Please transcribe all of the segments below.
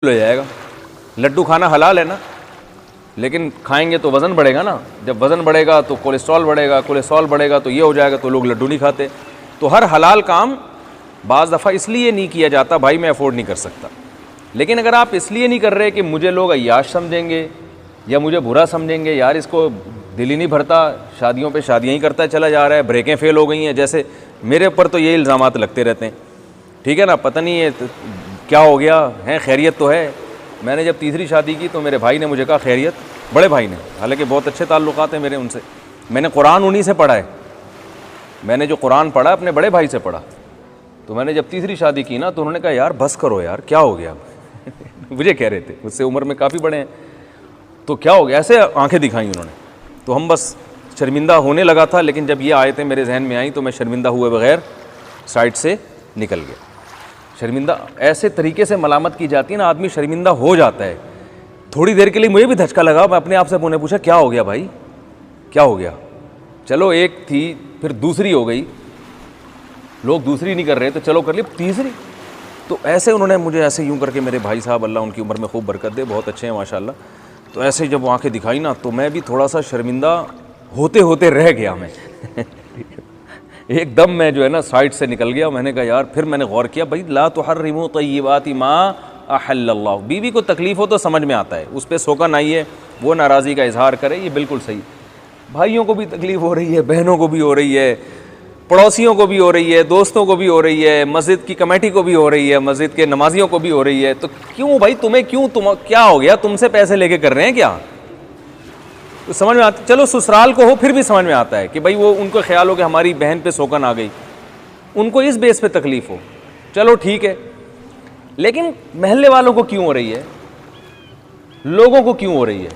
हो जाएगा। लड्डू खाना हलाल है ना, लेकिन खाएंगे तो वज़न बढ़ेगा ना, जब वज़न बढ़ेगा तो कोलेस्ट्रॉल बढ़ेगा, कोलेस्ट्रॉल बढ़ेगा तो ये हो जाएगा, तो लोग लड्डू नहीं खाते। तो हर हलाल काम बाज़ दफ़ा इसलिए नहीं किया जाता भाई मैं अफोर्ड नहीं कर सकता, लेकिन अगर आप इसलिए नहीं कर रहे कि मुझे लोग अय्याश समझेंगे या मुझे बुरा समझेंगे, यार इसको दिल ही नहीं भरता, शादियों पे शादियाँ ही करता चला जा रहा है, ब्रेकें फ़ेल हो गई हैं, जैसे मेरे ऊपर तो ये इल्ज़ामात लगते रहते हैं, ठीक है ना, पता नहीं ये क्या हो गया है, खैरियत तो है। मैंने जब तीसरी शादी की तो मेरे भाई ने मुझे कहा खैरियत, बड़े भाई ने, हालांकि बहुत अच्छे ताल्लुकात हैं मेरे उनसे, मैंने कुरान उन्हीं से पढ़ा है, मैंने जो कुरान पढ़ा अपने बड़े भाई से पढ़ा। तो मैंने जब तीसरी शादी की ना तो उन्होंने कहा यार बस करो यार, क्या हो गया मुझे कह रहे थे, मुझसे उम्र में काफ़ी बड़े हैं, तो क्या हो गया, ऐसे आंखें दिखाई उन्होंने। तो हम बस शर्मिंदा होने लगा था, लेकिन जब ये आयतें मेरे जहन में आई तो मैं शर्मिंदा हुए बगैर साइड से निकल गया। शर्मिंदा ऐसे तरीके से मलामत की जाती है ना, आदमी शर्मिंदा हो जाता है। थोड़ी देर के लिए मुझे भी धचका लगा, मैं अपने आप से मैंने पूछा क्या हो गया भाई, क्या हो गया। चलो एक थी, फिर दूसरी हो गई, लोग दूसरी नहीं कर रहे तो चलो कर ली तीसरी। तो ऐसे उन्होंने मुझे ऐसे यूं करके, मेरे भाई साहब अल्लाह उनकी उम्र में खूब बरकत दे, बहुत अच्छे हैं माशाल्लाह, तो ऐसे जब आंखें दिखाई ना तो मैं भी थोड़ा सा शर्मिंदा होते होते रह गया मैं एकदम मैं जो है ना साइड से निकल गया। मैंने कहा यार, फिर मैंने गौर किया भाई ला तुहर्रिमू तय्यिबाति मा अहल्लल्लाह, बीवी को तकलीफ़ हो तो समझ में आता है, उस पर सोकन आई है, वो नाराज़गी का इजहार करे, ये बिल्कुल सही। भाइयों को भी तकलीफ़ हो रही है, बहनों को भी हो रही है, पड़ोसियों को भी हो रही है, दोस्तों को भी हो रही है, मस्जिद की कमेटी को भी हो रही है, मस्जिद के नमाजियों को भी हो रही है। तो क्यों भाई, तुम्हें क्यों, तुम क्या हो गया, तुमसे पैसे लेके कर रहे हैं क्या, तो समझ में आता। चलो ससुराल को हो फिर भी समझ में आता है कि भाई वो उनको ख्याल हो कि हमारी बहन पे सोकन आ गई, उनको इस बेस पे तकलीफ़ हो, चलो ठीक है। लेकिन महल्ले वालों को क्यों हो रही है, लोगों को क्यों हो रही है,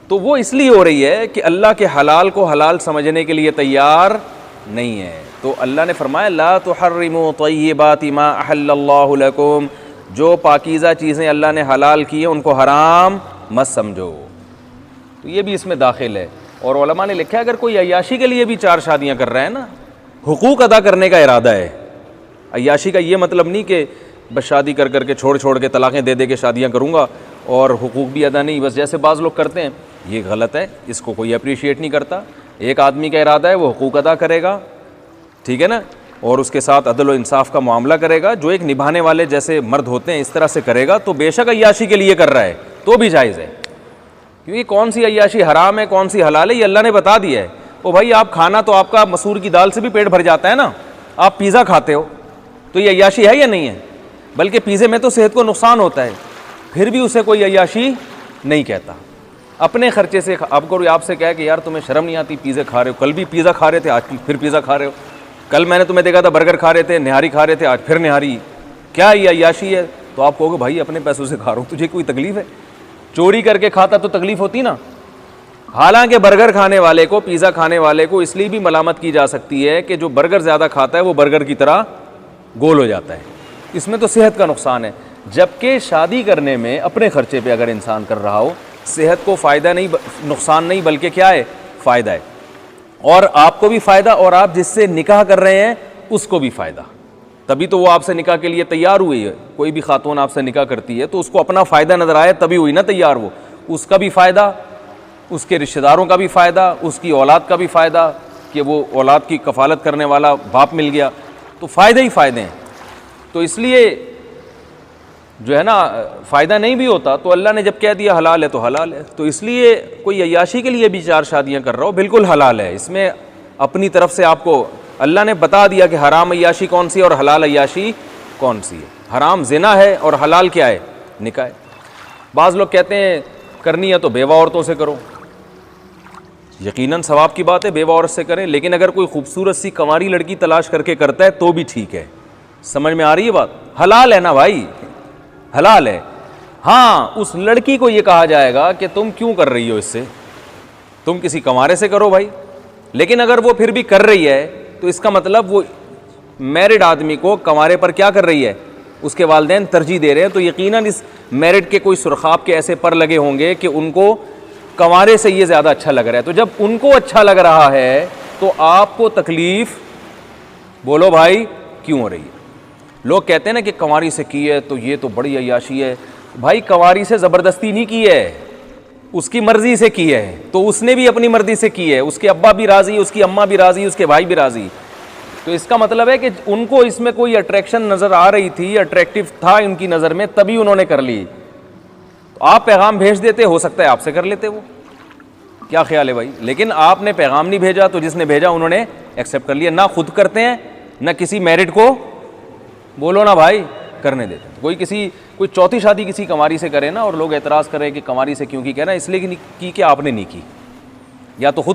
तो वो इसलिए हो रही है कि अल्लाह के हलाल को हलाल समझने के लिए तैयार नहीं है। तो अल्लाह ने फरमाया ला तुहर्रिमू तय्यिबाति मा अहल्लल्लाहु लकुम, जो पाकीज़ा चीज़ें अल्लाह ने हलाल की हैं उनको हराम मत समझो। तो ये भी इसमें दाखिल है। और उलमा ने लिखा है अगर कोई अय्याशी के लिए भी 4 शादियाँ कर रहा है ना, हुकूक अदा करने का इरादा है, अय्याशी का ये मतलब नहीं कि बस शादी कर करके छोड़ के तलाक़ें दे के शादियाँ करूँगा और हुकूक भी अदा नहीं, बस जैसे बाज़ लोग करते हैं, ये गलत है, इसको कोई अप्रिशिएट नहीं करता। एक आदमी का इरादा है वो हुकूक अदा करेगा, ठीक है ना, और उसके साथ अदल व इंसाफ का मामला करेगा, जो एक निभाने वाले जैसे मर्द होते हैं इस तरह से करेगा, तो बेशक अय्याशी के लिए कर रहा है तो भी जायज़ है, क्योंकि कौन सी अय्याशी हराम है कौन सी हलाल है ये अल्लाह ने बता दिया है। ओ भाई, आप खाना तो आपका मसूर की दाल से भी पेट भर जाता है ना, आप पिज़्ज़ा खाते हो तो ये अय्याशी है या नहीं है, बल्कि पिज़्ज़े में तो सेहत को नुकसान होता है, फिर भी उसे कोई अय्याशी नहीं कहता। अपने खर्चे से, अब कोई आपसे कहे कि यार तुम्हें शर्म नहीं आती, पिज़्ज़ा खा रहे हो, कल भी पिज़्ज़ा खा रहे थे, आज फिर पिज़्ज़ा खा रहे हो, कल मैंने तुम्हें देखा था बर्गर खा रहे थे, निहारी खा रहे थे, आज फिर निहारी, क्या ये अय्याशी है। तो आप कहोगे भाई अपने पैसों से खा रहा हूँ, तुझे कोई तकलीफ़ है, चोरी करके खाता तो तकलीफ़ होती ना। हालांकि बर्गर खाने वाले को, पिज़्ज़ा खाने वाले को इसलिए भी मलामत की जा सकती है कि जो बर्गर ज़्यादा खाता है वो बर्गर की तरह गोल हो जाता है, इसमें तो सेहत का नुकसान है। जबकि शादी करने में अपने खर्चे पे अगर इंसान कर रहा हो, सेहत को फ़ायदा नहीं, नुकसान नहीं, बल्कि क्या है, फ़ायदा है, और आपको भी फ़ायदा और आप जिससे निकाह कर रहे हैं उसको भी फ़ायदा। तभी तो वो आपसे निकाह के लिए तैयार हुई है। कोई भी खातून आपसे निकाह करती है तो उसको अपना फ़ायदा नज़र आए तभी हुई ना तैयार, वो उसका भी फ़ायदा, उसके रिश्तेदारों का भी फ़ायदा, उसकी औलाद का भी फ़ायदा कि वो औलाद की कफ़ालत करने वाला बाप मिल गया, तो फ़ायदे ही फ़ायदे हैं। तो इसलिए जो है ना, फ़ायदा नहीं भी होता तो अल्लाह ने जब कह दिया हलाल है तो हलाल है। तो इसलिए कोई अय्याशी के लिए भी 4 शादियाँ कर रहा हो बिल्कुल हलाल है, इसमें अपनी तरफ से आपको अल्लाह ने बता दिया कि हराम अय्याशी कौन सी है और हलाल अय्याशी कौन सी है। हराम ज़िना है और हलाल क्या है, निकाह है। बाज़ लोग कहते हैं करनी है तो बेवा औरतों से करो, यकीनन सवाब की बात है, बेवा औरत से करें, लेकिन अगर कोई खूबसूरत सी कंवारी लड़की तलाश करके करता है तो भी ठीक है। समझ में आ रही है बात, हलाल है ना भाई, हलाल है। हाँ, उस लड़की को ये कहा जाएगा कि तुम क्यों कर रही हो इससे, तुम किसी कंवारे से करो भाई। लेकिन अगर वो फिर भी कर रही है तो इसका मतलब वो मैरिड आदमी को कंवारे पर क्या कर रही है, उसके वालिदैन तरजीह दे रहे हैं, तो यकीनन इस मैरिड के कोई सुरखाब के ऐसे पर लगे होंगे कि उनको कंवारे से ये ज़्यादा अच्छा लग रहा है। तो जब उनको अच्छा लग रहा है तो आपको तकलीफ़ बोलो भाई क्यों हो रही है। लोग कहते हैं ना कि कंवारी से की है तो ये तो बड़ी अय्याशी है, भाई कंवारी से ज़बरदस्ती नहीं की है, उसकी मर्जी से की है, तो उसने भी अपनी मर्जी से की है, उसके अब्बा भी राज़ी, उसकी अम्मा भी राज़ी, उसके भाई भी राज़ी। तो इसका मतलब है कि उनको इसमें कोई अट्रैक्शन नज़र आ रही थी, अट्रैक्टिव था उनकी नज़र में, तभी उन्होंने कर ली। तो आप पैगाम भेज देते, हो सकता है आपसे कर लेते वो, क्या ख्याल है भाई? लेकिन आपने पैगाम नहीं भेजा, तो जिसने भेजा उन्होंने एक्सेप्ट कर लिया। ना खुद करते हैं, ना किसी मैरिड को बोलो ना भाई करने देते। कोई चौथी शादी किसी कंवारी से करे ना, और लोग एतराज़ करें कि कंवारी से क्यों की, कहना इसलिए कि आपने नहीं की, या तो खुद